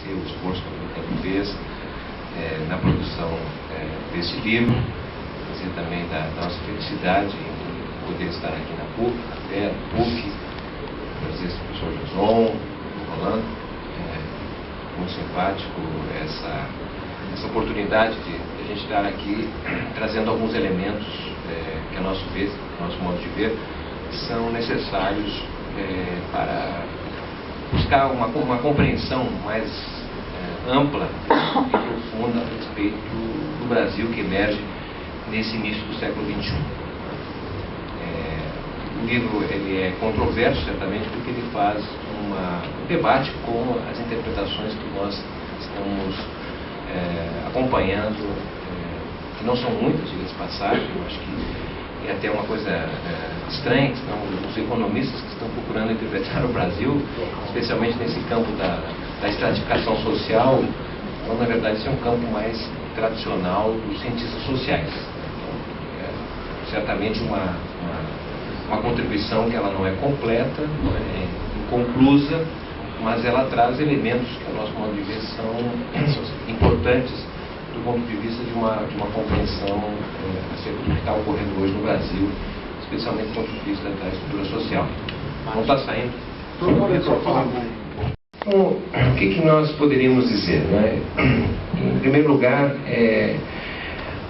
agradecer o esforço que o Campo fez na produção desse livro, dizer também da nossa felicidade em poder estar aqui na PUC, trazer esse professor Joson, o Rolando, muito simpático essa oportunidade de a gente estar aqui trazendo alguns elementos que a nosso modo de ver, são necessários para buscar uma compreensão mais ampla e profunda a respeito do Brasil que emerge nesse início do século XXI. O livro ele é controverso, certamente, porque ele faz um debate com as interpretações que nós estamos acompanhando, que não são muitas, diga-se de passagem. Eu acho que é até uma coisa estranha, que são os economistas que estão procurando interpretar o Brasil, especialmente nesse campo da estratificação social, então, na verdade, esse é um campo mais tradicional dos cientistas sociais. Então, certamente uma contribuição que ela não é completa, não é inconclusa, mas ela traz elementos que, a nosso modo de ver, são importantes do ponto de vista de uma compreensão acerca do que está ocorrendo hoje no Brasil, especialmente do ponto de vista da estrutura social. Não está saindo? Bom, o que nós poderíamos dizer, né? Em primeiro lugar,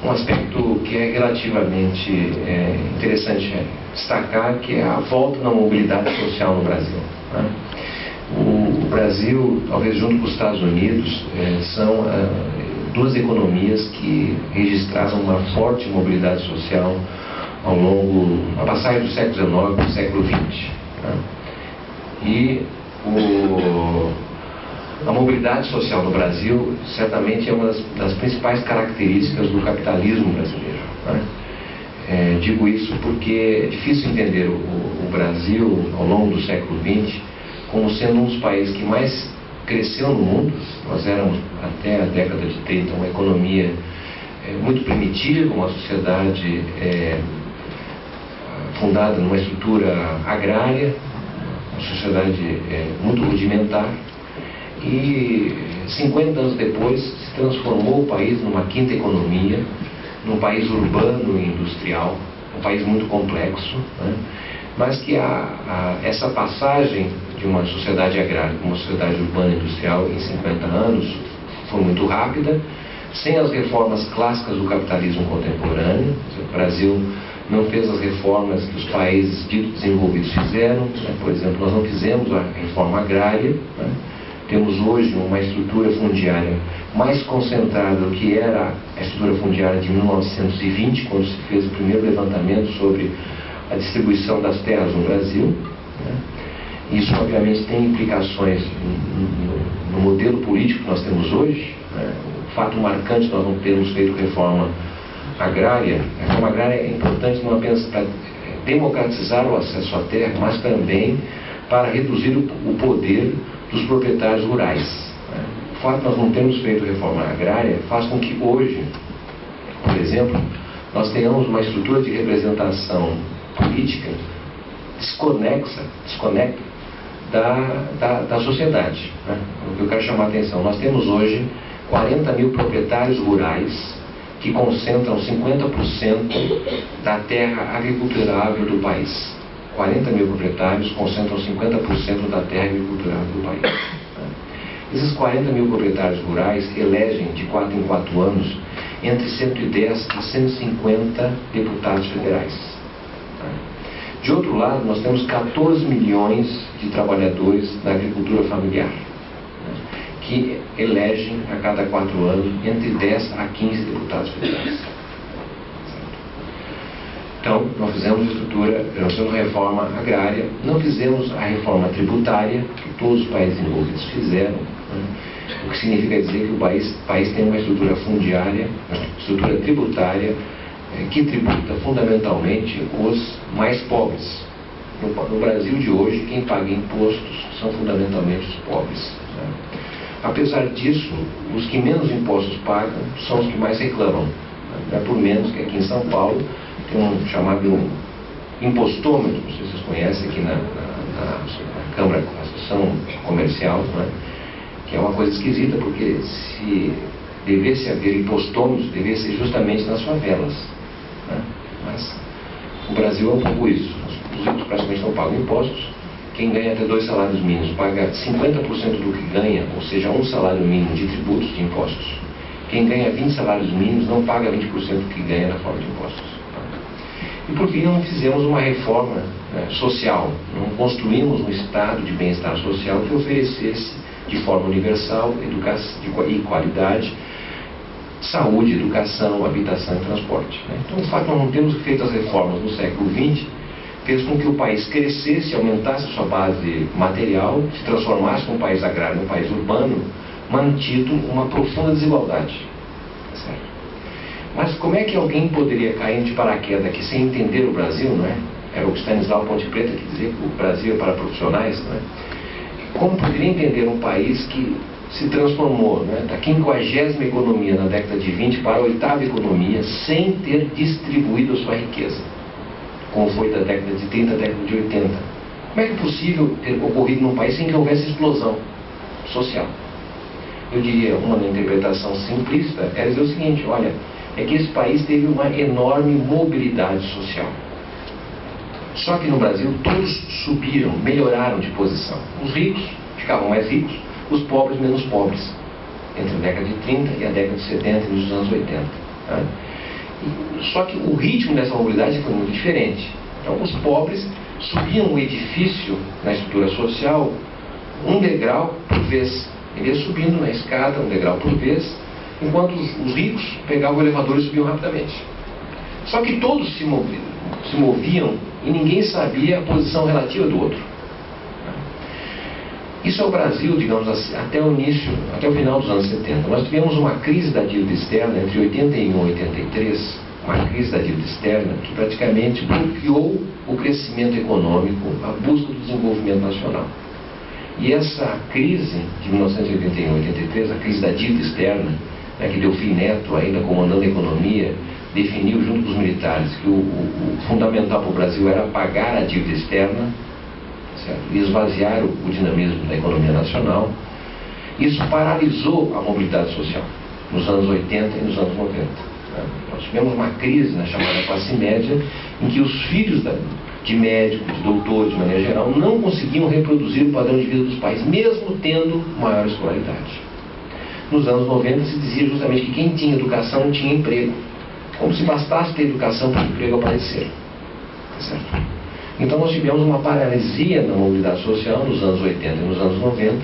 um aspecto que é relativamente interessante destacar, que é a volta da mobilidade social no Brasil, né? O Brasil, talvez junto com os Estados Unidos, são duas economias que registraram uma forte mobilidade social ao longo da passagem do século XIX para o século XX, né? E a mobilidade social no Brasil certamente é uma das principais características do capitalismo brasileiro, né? Digo isso porque é difícil entender o Brasil ao longo do século XX como sendo um dos países que mais cresceu no mundo. Nós éramos, até a década de 30, uma economia muito primitiva, uma sociedade fundada numa estrutura agrária, uma sociedade muito rudimentar, e 50 anos depois se transformou o país numa quinta economia, num país urbano e industrial, um país muito complexo, né? Mas que essa passagem de uma sociedade agrária para uma sociedade urbana e industrial em 50 anos foi muito rápida, sem as reformas clássicas do capitalismo contemporâneo. O Brasil não fez as reformas que os países ditos desenvolvidos fizeram, né? Por exemplo, nós não fizemos a reforma agrária, né? Temos hoje uma estrutura fundiária mais concentrada do que era a estrutura fundiária de 1920, quando se fez o primeiro levantamento sobre a distribuição das terras no Brasil, né? Isso, obviamente, tem implicações no modelo político que nós temos hoje, né? O fato marcante de nós não termos feito reforma agrária. A reforma agrária é importante não apenas para democratizar o acesso à terra, mas também para reduzir o poder dos proprietários rurais, né? O fato de nós não termos feito reforma agrária faz com que hoje, por exemplo, nós tenhamos uma estrutura de representação política desconecta da sociedade, né? O que eu quero chamar a atenção, nós temos hoje 40 mil proprietários rurais que concentram 50% da terra agriculturável do país. 40 mil proprietários concentram 50% da terra agriculturável do país, né? Esses 40 mil proprietários rurais elegem de 4 em 4 anos entre 110 e 150 deputados federais, né? De outro lado, nós temos 14 milhões de trabalhadores da agricultura familiar, né? Que elegem a cada 4 anos entre 10 a 15 deputados federais. Então, nós fizemos reforma agrária, não fizemos a reforma tributária, que todos os países envolvidos fizeram, né? O que significa dizer que o país tem uma estrutura fundiária, uma estrutura tributária, que tributa fundamentalmente os mais pobres. No Brasil de hoje, quem paga impostos são fundamentalmente os pobres, né? Apesar disso, os que menos impostos pagam são os que mais reclamam, né? Não é por menos que aqui em São Paulo tem um chamado impostômetro, não sei se vocês conhecem, aqui na Câmara, Associação Comercial, né? que é uma coisa esquisita, porque se devesse haver impostômetros, deveria ser justamente nas favelas, né? Mas o Brasil é um pouco isso. Os ricos praticamente não pagam impostos. Quem ganha até 2 salários mínimos paga 50% do que ganha, ou seja, 1 salário mínimo de tributos, de impostos. Quem ganha 20 salários mínimos não paga 20% do que ganha na forma de impostos. E por fim, não fizemos uma reforma, né, social, não construímos um estado de bem-estar social que oferecesse de forma universal e qualidade, saúde, educação, habitação e transporte, né? Então, o fato de não termos feito as reformas no século XX fez com que o país crescesse, aumentasse a sua base material, se transformasse num país agrário, num país urbano, mantido uma profunda desigualdade. Certo? Mas como é que alguém poderia cair de paraquedas aqui sem entender o Brasil, não é? Era o Stanislau Ponte Preta que dizia que o Brasil é para profissionais, não é? Como poderia entender um país que se transformou, né, da 50ª economia na década de 20 para a 8ª economia sem ter distribuído a sua riqueza, como foi da década de 30 à década de 80? Como é que é possível ter ocorrido num país sem que houvesse explosão social? Eu diria, uma interpretação simplista é dizer o seguinte: olha, é que esse país teve uma enorme mobilidade social. Só que no Brasil todos subiram, melhoraram de posição. Os ricos ficavam mais ricos, os pobres menos pobres, entre a década de 30 e a década de 70 e nos anos 80. Tá? Só que o ritmo dessa mobilidade foi muito diferente. Então os pobres subiam o edifício na estrutura social um degrau por vez. Ele ia subindo na escada um degrau por vez, enquanto os ricos pegavam o elevador e subiam rapidamente. Só que todos se moviam e ninguém sabia a posição relativa do outro. Isso é o Brasil, digamos assim, até o início, até o final dos anos 70. Nós tivemos uma crise da dívida externa entre 81 e 83, uma crise da dívida externa que praticamente bloqueou o crescimento econômico, a busca do desenvolvimento nacional. E essa crise de 1981 e 83, a crise da dívida externa, né, que Delfim Neto, ainda comandando a economia, definiu junto com os militares que o fundamental para o Brasil era pagar a dívida externa, certo? E esvaziar o dinamismo da economia nacional. Isso paralisou a mobilidade social nos anos 80 e nos anos 90. Né? Nós tivemos uma crise na chamada classe média, em que os filhos de médicos, de doutores, de maneira geral, não conseguiam reproduzir o padrão de vida dos pais, mesmo tendo maior escolaridade. Nos anos 90 se dizia justamente que quem tinha educação tinha emprego, como se bastasse ter educação para o emprego aparecer. Certo? Então nós tivemos uma paralisia na mobilidade social nos anos 80 e nos anos 90,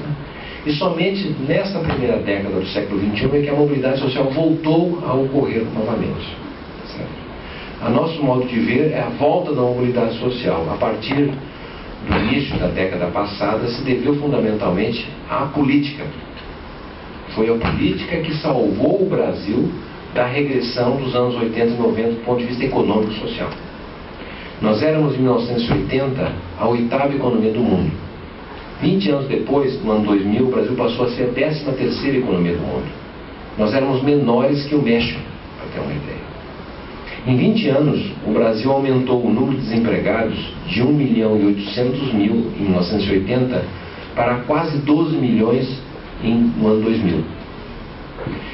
e somente nesta primeira década do século XXI é que a mobilidade social voltou a ocorrer novamente. Certo? A nosso modo de ver é a volta da mobilidade social. A partir do início da década passada se deveu fundamentalmente à política. Foi a política que salvou o Brasil da regressão dos anos 80 e 90 do ponto de vista econômico e social. Nós éramos, em 1980, a 8ª economia do mundo. 20 anos depois, no ano 2000, o Brasil passou a ser a 13ª economia do mundo. Nós éramos menores que o México, para ter uma ideia. Em 20 anos, o Brasil aumentou o número de desempregados de 1,8 milhão em 1980 para quase 12 milhões no ano 2000.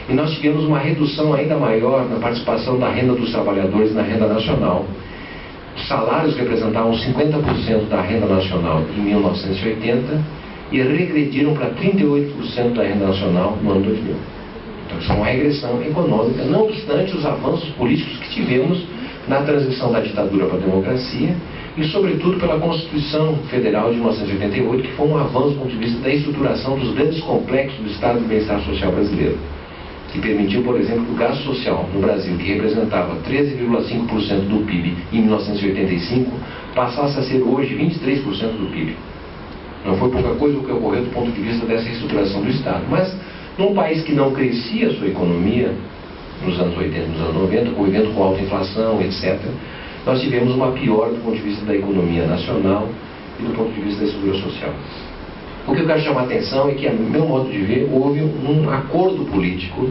E nós tivemos uma redução ainda maior na participação da renda dos trabalhadores na renda nacional. Os salários representavam 50% da renda nacional em 1980 e regrediram para 38% da renda nacional no ano 2000. Então isso é uma regressão econômica, não obstante os avanços políticos que tivemos na transição da ditadura para a democracia e sobretudo pela Constituição Federal de 1988, que foi um avanço do ponto de vista da estruturação dos grandes complexos do Estado de Bem-Estar Social brasileiro, que permitiu, por exemplo, que o gasto social no Brasil, que representava 13,5% do PIB em 1985, passasse a ser hoje 23% do PIB. Não foi pouca coisa o que ocorreu do ponto de vista dessa estruturação do Estado. Mas, num país que não crescia a sua economia, nos anos 80 e nos anos 90, convivendo com alta inflação, etc., nós tivemos uma piora do ponto de vista da economia nacional e do ponto de vista da estrutura social. O que eu quero chamar a atenção é que, a meu modo de ver, houve um acordo político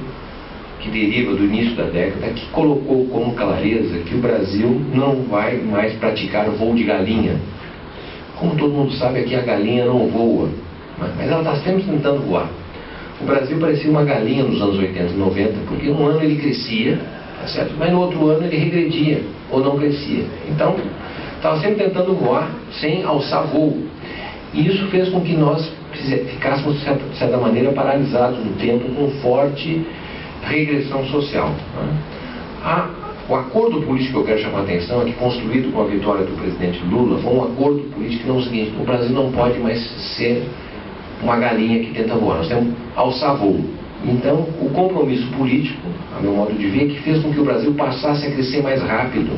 que deriva do início da década, que colocou como clareza que o Brasil não vai mais praticar voo de galinha. Como todo mundo sabe, aqui a galinha não voa, mas ela está sempre tentando voar. o Brasil parecia uma galinha nos anos 80 e 90, porque um ano ele crescia, tá certo? Mas no outro ano ele regredia ou não crescia. Então, estava sempre tentando voar sem alçar voo. E isso fez com que nós ficássemos, de certa maneira, paralisados no tempo, com forte regressão social. Né? O acordo político que eu quero chamar a atenção é que, construído com a vitória do presidente Lula, foi um acordo político que não é o seguinte: o Brasil não pode mais ser uma galinha que tenta voar, nós temos que alçar voo. Então, o compromisso político, a meu modo de ver, que fez com que o Brasil passasse a crescer mais rápido,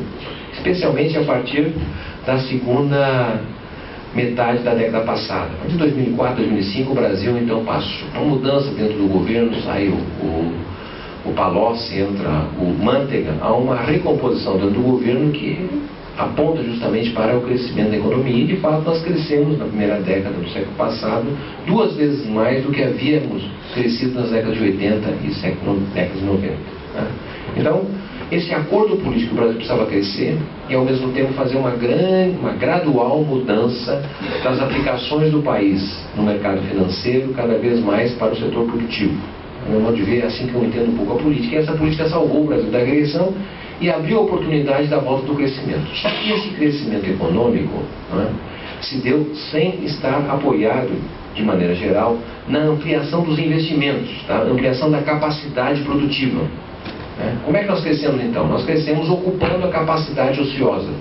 especialmente a partir da segunda metade da década passada. A partir de 2004, 2005, o Brasil então passou uma mudança dentro do governo, saiu o Palocci, entra o Mantega, há uma recomposição dentro do governo que aponta justamente para o crescimento da economia, e de fato nós crescemos na primeira década do século passado 2 vezes mais do que havíamos crescido nas décadas de 80 e décadas de 90. Né? Então, esse acordo político que o Brasil precisava crescer e ao mesmo tempo fazer uma gradual mudança das aplicações do país no mercado financeiro cada vez mais para o setor produtivo. No meu modo de ver, é assim que eu entendo um pouco a política. E essa política salvou o Brasil da regressão e abriu a oportunidade da volta do crescimento. Só que esse crescimento econômico, né, se deu sem estar apoiado, de maneira geral, na ampliação dos investimentos, tá? Ampliação da capacidade produtiva. Né? Como é que nós crescemos então? Nós crescemos ocupando a capacidade ociosa.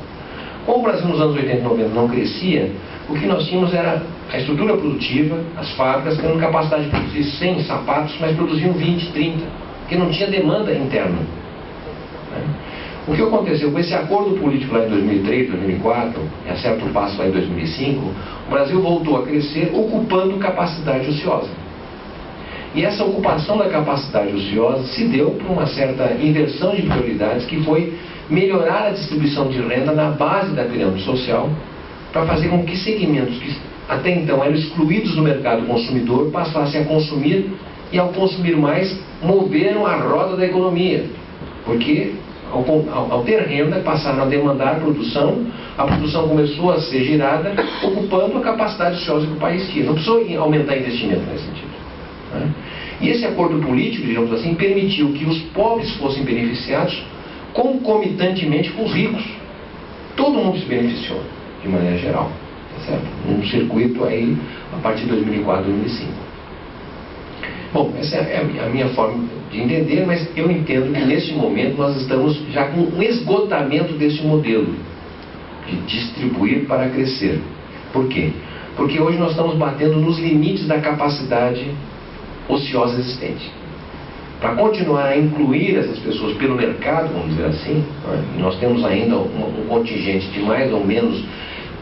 Como o Brasil nos anos 80 e 90 não crescia, o que nós tínhamos era a estrutura produtiva, as fábricas tendo capacidade de produzir 100 sapatos, mas produziam 20, 30, porque não tinha demanda interna. O que aconteceu com esse acordo político lá em 2003, 2004, e a certo passo lá em 2005, o Brasil voltou a crescer ocupando capacidade ociosa. E essa ocupação da capacidade ociosa se deu por uma certa inversão de prioridades, que foi melhorar a distribuição de renda na base da pirâmide social, para fazer com que segmentos que até então eram excluídos do mercado consumidor passassem a consumir, e ao consumir mais, moveram a roda da economia. Porque ao ter renda, passaram a demandar a produção começou a ser girada, ocupando a capacidade ociosa que o país tinha. Não precisou aumentar investimento nesse sentido. Né? E esse acordo político, digamos assim, permitiu que os pobres fossem beneficiados concomitantemente com os ricos. Todo mundo se beneficiou, de maneira geral. Tá certo? Um circuito aí, a partir de 2004, 2005. Bom, essa é a minha forma de entender, mas eu entendo que neste momento nós estamos já com um esgotamento desse modelo de distribuir para crescer. Por quê? Porque hoje nós estamos batendo nos limites da capacidade ociosa existente. Para continuar a incluir essas pessoas pelo mercado, vamos dizer assim, né? E nós temos ainda um contingente de mais ou menos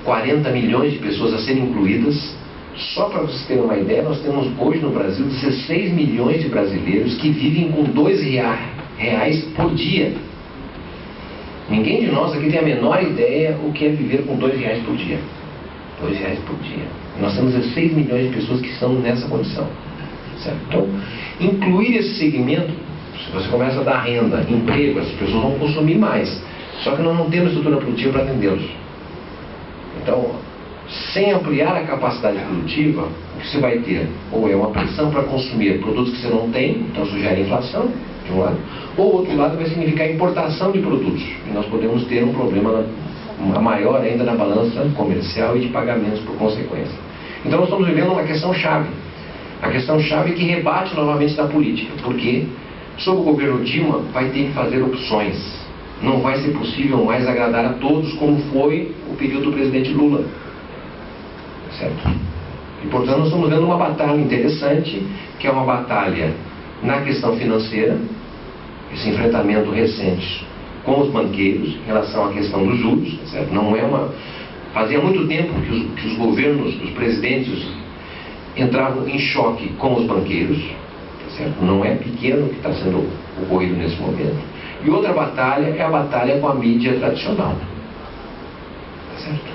40 milhões de pessoas a serem incluídas. Só para vocês terem uma ideia, nós temos hoje no Brasil 16 milhões de brasileiros que vivem com R$2 por dia. Ninguém de nós aqui tem a menor ideia o que é viver com R$2 por dia. R$2 por dia. Nós temos 16 milhões de pessoas que estão nessa condição. Certo? Então, incluir esse segmento, se você começa a dar renda, emprego, as pessoas vão consumir mais. Só que nós não temos estrutura produtiva para atendê-los. Então, sem ampliar a capacidade produtiva, o que você vai ter? Ou é uma pressão para consumir produtos que você não tem, então isso gera inflação, de um lado, ou outro lado vai significar importação de produtos. E nós podemos ter um problema maior ainda na balança comercial e de pagamentos por consequência. Então nós estamos vivendo uma questão chave. A questão chave que rebate novamente da política, porque sob o governo Dilma vai ter que fazer opções. Não vai ser possível mais agradar a todos como foi o período do presidente Lula. Certo? E portanto nós estamos vendo uma batalha interessante, que é uma batalha na questão financeira, esse enfrentamento recente com os banqueiros em relação à questão dos juros, certo? Não é uma... Fazia muito tempo que os governos, os presidentes entravam em choque com os banqueiros, certo? Não é pequeno o que está sendo ocorrido nesse momento. E outra batalha é a batalha com a mídia tradicional. Certo?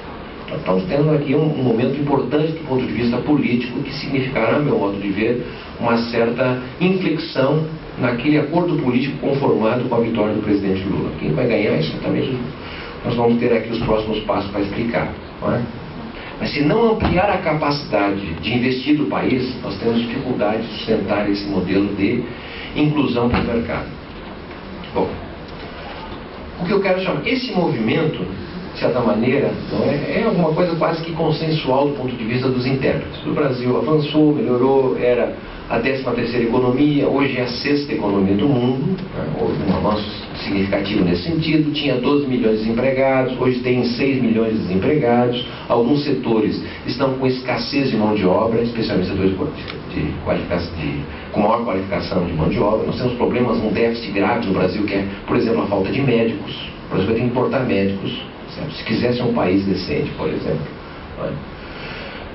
Nós estamos tendo aqui um momento importante do ponto de vista político, que significará, a meu modo de ver, uma certa inflexão naquele acordo político conformado com a vitória do presidente Lula. Quem vai ganhar exatamente, nós vamos ter aqui os próximos passos para explicar. Não é? Mas se não ampliar a capacidade de investir do país, nós temos dificuldade de sustentar esse modelo de inclusão para o mercado. Bom, o que eu quero chamar, esse movimento, de certa maneira, não é alguma coisa quase que consensual do ponto de vista dos intérpretes. O Brasil avançou, melhorou, era a 13ª economia, hoje é a 6ª economia do mundo, né? Houve um avanço significativo nesse sentido, tinha 12 milhões de desempregados, hoje tem 6 milhões de desempregados, alguns setores estão com escassez de mão de obra, especialmente setores com maior qualificação de mão de obra. Nós temos problemas, um déficit grave no Brasil, que é, por exemplo, a falta de médicos. O Brasil vai ter que importar médicos, certo? Se quisesse um país decente, por exemplo, né?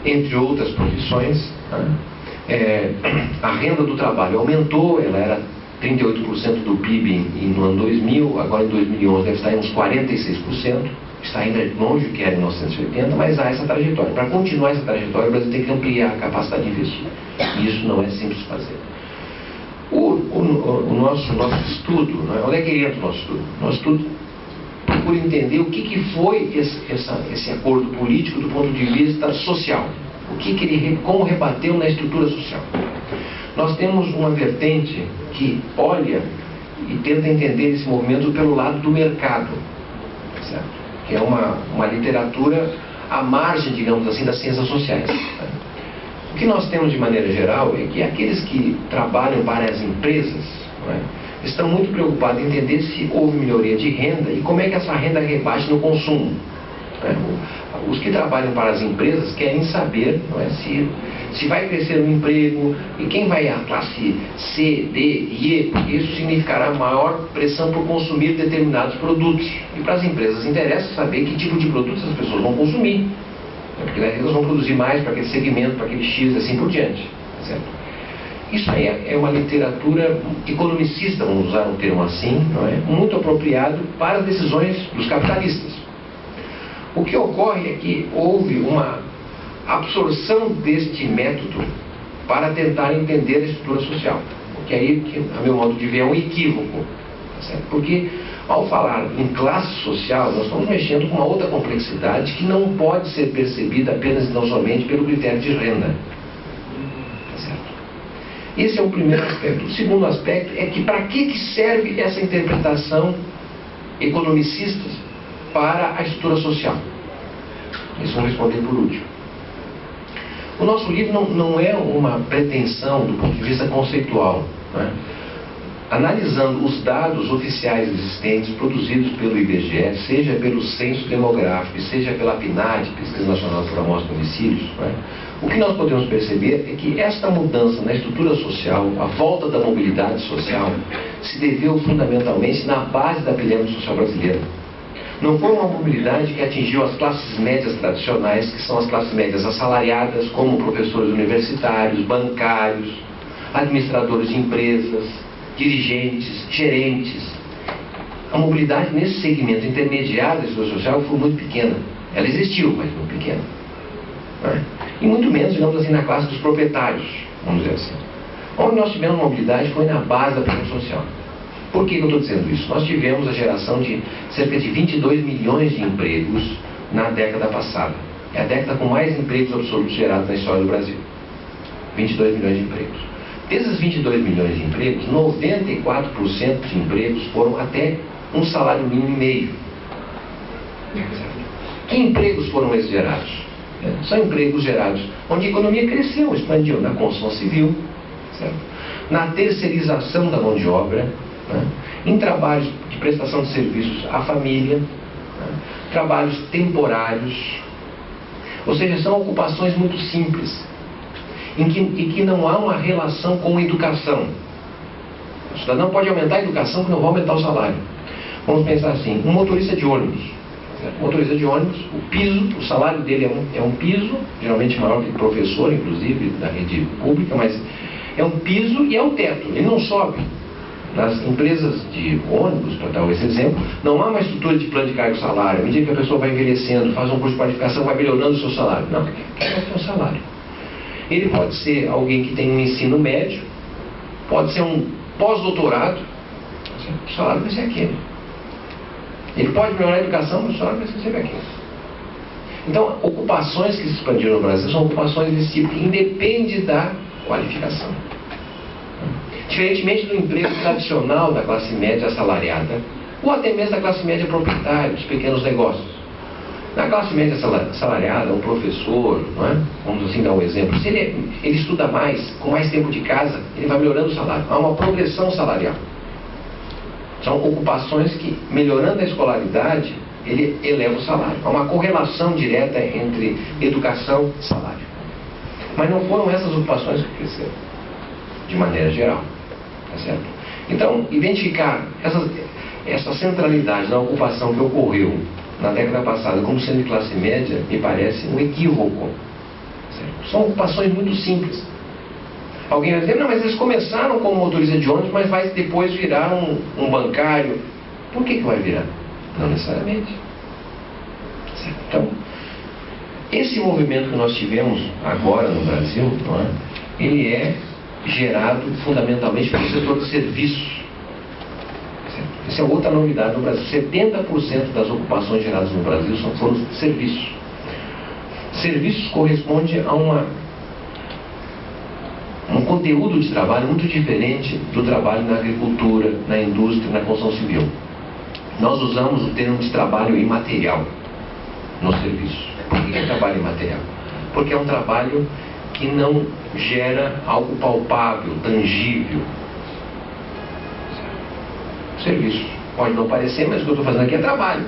Entre outras profissões, né? A renda do trabalho aumentou, ela era 38% do PIB no ano 2000, agora em 2011 deve estar em uns 46%, está ainda longe do que era em 1980, mas há essa trajetória. Para continuar essa trajetória, o Brasil tem que ampliar a capacidade de investir, e isso não é simples de fazer. O nosso estudo, né? Onde é que entra o nosso estudo? Nosso estudo procura entender o que foi esse acordo político do ponto de vista social. Como rebateu na estrutura social. Nós temos uma vertente que olha e tenta entender esse movimento pelo lado do mercado, certo? Que é uma literatura à margem, digamos assim, das ciências sociais. O que nós temos de maneira geral é que aqueles que trabalham para as empresas, né, estão muito preocupados em entender se houve melhoria de renda e como é que essa renda rebate no consumo. Os que trabalham para as empresas querem saber, não é, se vai crescer o emprego e quem vai a classe C, D e E, porque isso significará maior pressão por consumir determinados produtos. E para as empresas interessa saber que tipo de produtos as pessoas vão consumir, porque elas vão produzir mais para aquele segmento, para aquele X, assim por diante. Certo? Isso aí é uma literatura economicista, vamos usar um termo assim, não é, muito apropriado para as decisões dos capitalistas. O que ocorre é que houve uma absorção deste método para tentar entender a estrutura social. O que aí, a meu modo de ver, é um equívoco. Certo? Porque, ao falar em classe social, nós estamos mexendo com uma outra complexidade que não pode ser percebida apenas e não somente pelo critério de renda. Certo? Esse é o primeiro aspecto. O segundo aspecto é que para que serve essa interpretação economicista para a estrutura social? Isso vamos responder por último. O nosso livro não é uma pretensão do ponto de vista conceitual, né? Analisando os dados oficiais existentes produzidos pelo IBGE, seja pelo Censo Demográfico, seja pela PNAD, Pesquisa Nacional por Amostra de Domicílios, né? O que nós podemos perceber é que esta mudança na estrutura social, a volta da mobilidade social, se deveu fundamentalmente na base da pirâmide social brasileira. Não foi uma mobilidade que atingiu as classes médias tradicionais, que são as classes médias assalariadas, como professores universitários, bancários, administradores de empresas, dirigentes, gerentes. A mobilidade nesse segmento intermediário da estrutura social foi muito pequena. Ela existiu, mas muito pequena. E muito menos, digamos assim, na classe dos proprietários, vamos dizer assim. Onde nós tivemos mobilidade foi na base da pirâmide social. Por que eu estou dizendo isso? Nós tivemos a geração de cerca de 22 milhões de empregos na década passada. É a década com mais empregos absolutos gerados na história do Brasil. 22 milhões de empregos. Desses 22 milhões de empregos, 94% de empregos foram até um salário mínimo e meio. Que empregos foram esses gerados? São empregos gerados onde a economia cresceu, expandiu, na construção civil, certo? Na terceirização da mão de obra, né? Em trabalhos de prestação de serviços à família, né? Trabalhos temporários, ou seja, são ocupações muito simples, em que não há uma relação com a educação. O cidadão pode aumentar a educação que não vai aumentar o salário. Vamos pensar assim, um motorista de ônibus. O motorista de ônibus, o piso, o salário dele é um piso, geralmente maior que o professor, inclusive, da rede pública, mas é um piso e é um teto, ele não sobe. Nas empresas de ônibus, para dar esse exemplo, não há uma estrutura de plano de cargo e salário. À medida que a pessoa vai envelhecendo, faz um curso de qualificação, vai melhorando o seu salário. Não, quer ter um salário. Ele pode ser alguém que tem um ensino médio, pode ser um pós-doutorado, o salário vai ser aquele. Ele pode melhorar a educação, mas o salário vai ser sempre aquele. Então, ocupações que se expandiram no Brasil são ocupações desse tipo, que independe da qualificação. Diferentemente do emprego tradicional da classe média assalariada, ou até mesmo da classe média proprietária, dos pequenos negócios. Na classe média assalariada, um professor, não é? Vamos assim dar um exemplo, se ele estuda mais, com mais tempo de casa, ele vai melhorando o salário. Há uma progressão salarial. São ocupações que, melhorando a escolaridade, ele eleva o salário. Há uma correlação direta entre educação e salário. Mas não foram essas ocupações que cresceram, de maneira geral. Tá certo? Então, identificar essa centralidade na ocupação que ocorreu na década passada como sendo de classe média, me parece um equívoco. Certo? São ocupações muito simples. Alguém vai dizer, não, mas eles começaram como motorista de ônibus, mas vai depois virar um bancário. Por que vai virar? Não necessariamente. Certo? Então, esse movimento que nós tivemos agora no Brasil, não é? Ele é gerado fundamentalmente pelo setor de serviços. Certo? Essa é outra novidade no Brasil. 70% das ocupações geradas no Brasil foram serviços. Serviços corresponde a um conteúdo de trabalho muito diferente do trabalho na agricultura, na indústria, na construção civil. Nós usamos o termo de trabalho imaterial no serviço. Por que é trabalho imaterial? Porque é um trabalho que não gera algo palpável, tangível. Serviço. Pode não parecer, mas o que eu estou fazendo aqui é trabalho.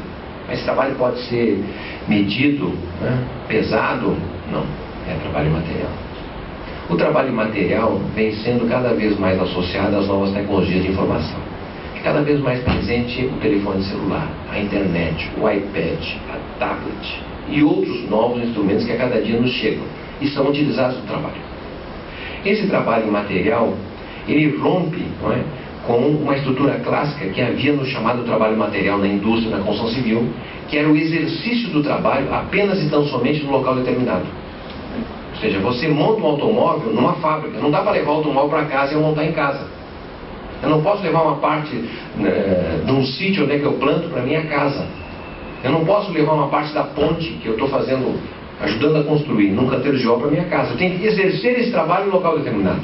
Mas esse trabalho pode ser medido, né? Pesado? Não. É trabalho imaterial. O trabalho imaterial vem sendo cada vez mais associado às novas tecnologias de informação. Cada vez mais presente o telefone celular, a internet, o iPad, a tablet e outros novos instrumentos que a cada dia nos chegam e são utilizados no trabalho. Esse trabalho imaterial, ele rompe, não é, com uma estrutura clássica que havia no chamado trabalho material na indústria, na construção civil, que era o exercício do trabalho apenas e tão somente no local determinado. Ou seja, você monta um automóvel numa fábrica, não dá para levar o automóvel para casa e eu montar em casa. Eu não posso levar uma parte de um sítio onde é que eu planto para minha casa. Eu não posso levar uma parte da ponte que eu estou fazendo, ajudando a construir, num canteiro de obra para minha casa. Eu tenho que exercer esse trabalho em local determinado.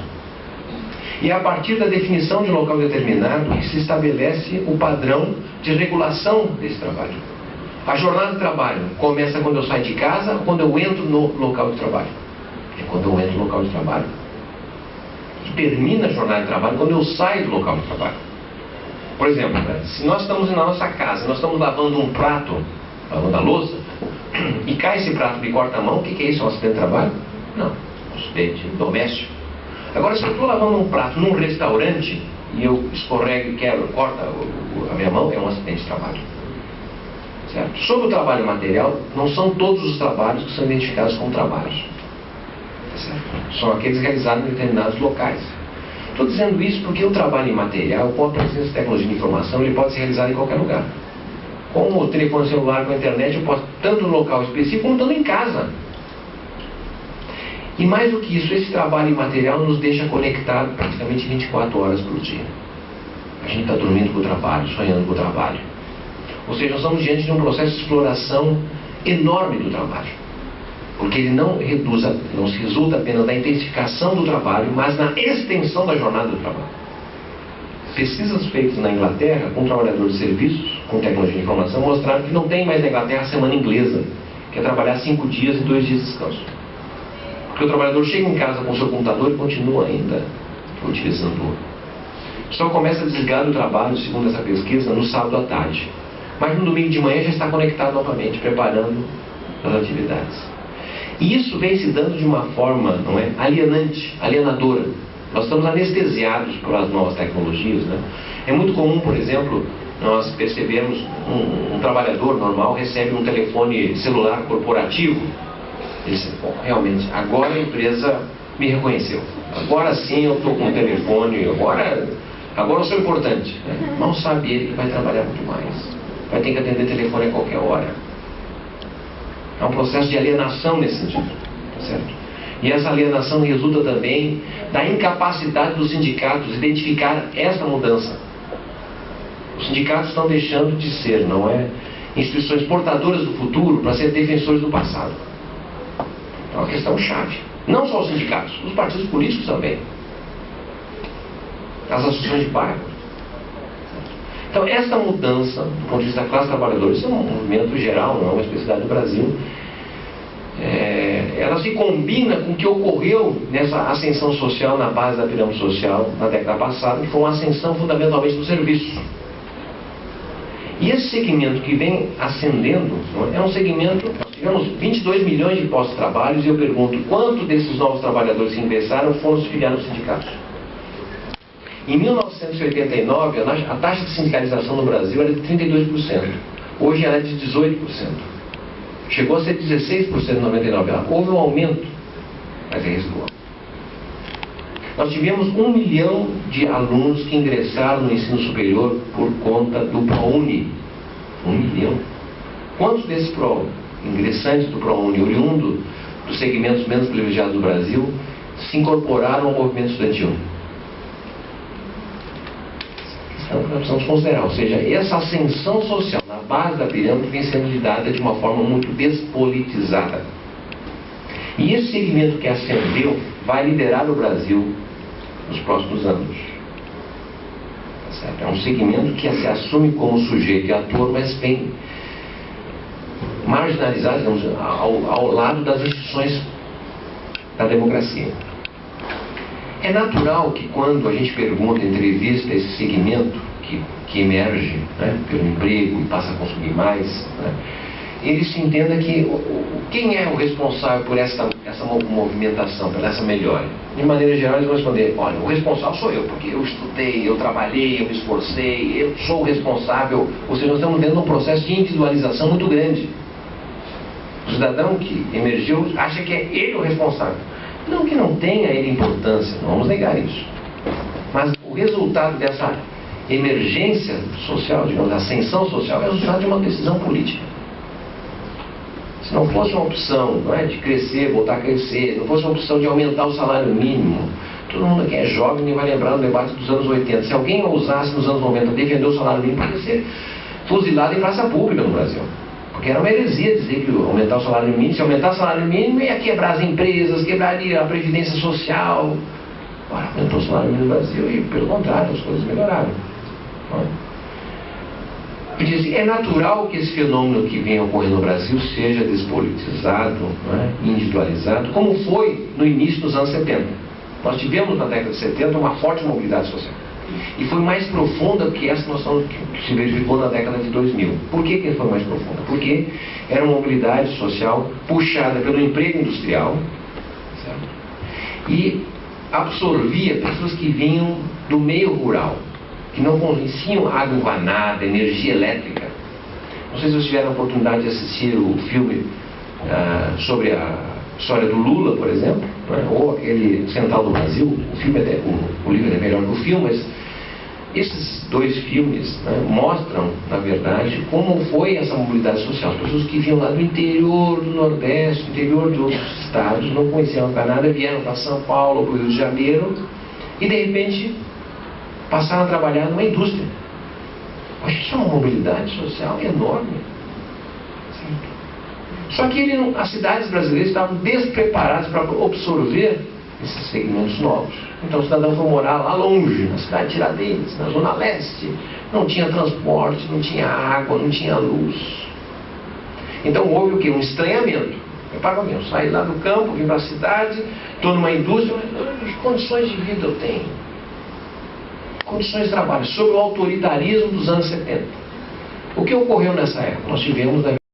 E é a partir da definição de um local determinado que se estabelece o padrão de regulação desse trabalho. A jornada de trabalho começa quando eu saio de casa ou quando eu entro no local de trabalho? É quando eu entro no local de trabalho. E termina a jornada de trabalho quando eu saio do local de trabalho. Por exemplo, se nós estamos na nossa casa, nós estamos lavando um prato, lavando a louça, e cai esse prato de corta-mão, o que é isso? É um acidente de trabalho? Não, um acidente doméstico. Agora, se eu estou lavando um prato num restaurante e eu escorrego e quebro, corta a minha mão, é um acidente de trabalho. Certo? Sobre o trabalho material, não são todos os trabalhos que são identificados como trabalhos. Certo? São aqueles realizados em determinados locais. Estou dizendo isso porque o trabalho imaterial, com a presença de tecnologia de informação, ele pode ser realizado em qualquer lugar. Com o telefone celular, com a internet, eu posso, tanto no local específico, como estando em casa. E mais do que isso, esse trabalho imaterial nos deixa conectados praticamente 24 horas por dia. A gente está dormindo com o trabalho, sonhando com o trabalho. Ou seja, nós estamos diante de um processo de exploração enorme do trabalho. Porque ele não se resulta apenas da intensificação do trabalho, mas na extensão da jornada do trabalho. Pesquisas feitas na Inglaterra com trabalhadores de serviços, com tecnologia de informação, mostraram que não tem mais na Inglaterra a semana inglesa, que é trabalhar 5 dias e 2 dias de descanso. Porque o trabalhador chega em casa com o seu computador e continua ainda utilizando. Só começa a desligar do trabalho, segundo essa pesquisa, no sábado à tarde. Mas no domingo de manhã já está conectado novamente, preparando as atividades. E isso vem se dando de uma forma, não é, alienante, alienadora. Nós estamos anestesiados pelas novas tecnologias, né? É muito comum, por exemplo, nós percebemos um trabalhador normal recebe um telefone celular corporativo. Ele diz, bom, realmente, agora a empresa me reconheceu. Agora sim eu estou com um telefone, agora eu sou importante. Né? Não sabe ele que vai trabalhar muito mais. Vai ter que atender telefone a qualquer hora. É um processo de alienação nesse sentido, certo? E essa alienação resulta também da incapacidade dos sindicatos identificar essa mudança. Os sindicatos estão deixando de ser, não é, instituições portadoras do futuro para ser defensores do passado. É uma questão chave. Não só os sindicatos, os partidos políticos também. As associações de bairro. Então, essa mudança, do ponto de vista da classe trabalhadora, isso é um movimento geral, não é uma especificidade do Brasil, ela se combina com o que ocorreu nessa ascensão social na base da pirâmide social na década passada, que foi uma ascensão fundamentalmente do serviço. E esse segmento que vem ascendendo é um segmento, nós tivemos 22 milhões de postos de trabalho, e eu pergunto, quantos desses novos trabalhadores que ingressaram foram se filiar nos sindicatos? Em 1989, a taxa de sindicalização no Brasil era de 32%. Hoje ela é de 18%. Chegou a ser 16% em 99. Houve um aumento, mas é residual. Nós tivemos 1 milhão de alunos que ingressaram no ensino superior por conta do ProUni. 1 milhão. Quantos desses ingressantes do ProUni, oriundo dos segmentos menos privilegiados do Brasil, se incorporaram ao movimento estudantil? Então, nós precisamos considerar, ou seja, essa ascensão social na base da pirâmide vem sendo lidada de uma forma muito despolitizada. E esse segmento que ascendeu vai liderar o Brasil nos próximos anos. É um segmento que se assume como sujeito e ator, mas bem marginalizado, digamos, ao lado das instituições da democracia. É natural que quando a gente pergunta, entrevista esse segmento que emerge, né, pelo emprego e passa a consumir mais, né, ele se entenda que quem é o responsável por essa movimentação, por essa melhora. De maneira geral, eles vão responder, olha, o responsável sou eu, porque eu estudei, eu trabalhei, eu me esforcei, eu sou o responsável. Ou seja, nós estamos dentro de um processo de individualização muito grande. O cidadão que emergiu acha que é ele o responsável. Não que não tenha ele importância, não vamos negar isso. Mas o resultado dessa emergência social, digamos, ascensão social, é o resultado de uma decisão política. Se não fosse uma opção, não é, de crescer, voltar a crescer, não fosse uma opção de aumentar o salário mínimo, todo mundo que é jovem nem vai lembrar do debate dos anos 80. Se alguém ousasse nos anos 90 defender o salário mínimo, podia ser fuzilado em praça pública no Brasil. Porque era uma heresia dizer que aumentar o salário mínimo, se aumentar o salário mínimo ia quebrar as empresas, quebraria a previdência social. Agora aumentou o salário mínimo no Brasil e, pelo contrário, as coisas melhoraram. E diz assim, é natural que esse fenômeno que vem ocorrendo no Brasil seja despolitizado, individualizado, como foi no início dos anos 70. Nós tivemos na década de 70 uma forte mobilidade social. E foi mais profunda que essa noção que se verificou na década de 2000. Por que foi mais profunda? Porque era uma mobilidade social puxada pelo emprego industrial, certo? E absorvia pessoas que vinham do meio rural, que não conheciam água encanada, energia elétrica. Não sei se vocês tiveram a oportunidade de assistir o filme sobre a história do Lula, por exemplo, né? Ou aquele Central do Brasil. O filme o livro é melhor que o filme, mas esses dois filmes, né, mostram, na verdade, como foi essa mobilidade social. As pessoas que vinham lá do interior do Nordeste, interior de outros estados, não conheciam nada, vieram para São Paulo, para o Rio de Janeiro, e de repente passaram a trabalhar numa indústria. Acho que isso é uma mobilidade social enorme. Só que as cidades brasileiras estavam despreparadas para absorver esses segmentos novos. Então o cidadão foi morar lá longe, na cidade de Tiradentes, na Zona Leste. Não tinha transporte, não tinha água, não tinha luz. Então houve o quê? Um estranhamento. Eu saí lá do campo, vim para a cidade, estou numa indústria, mas que condições de vida eu tenho? Condições de trabalho, sob o autoritarismo dos anos 70. O que ocorreu nessa época? Nós tivemos,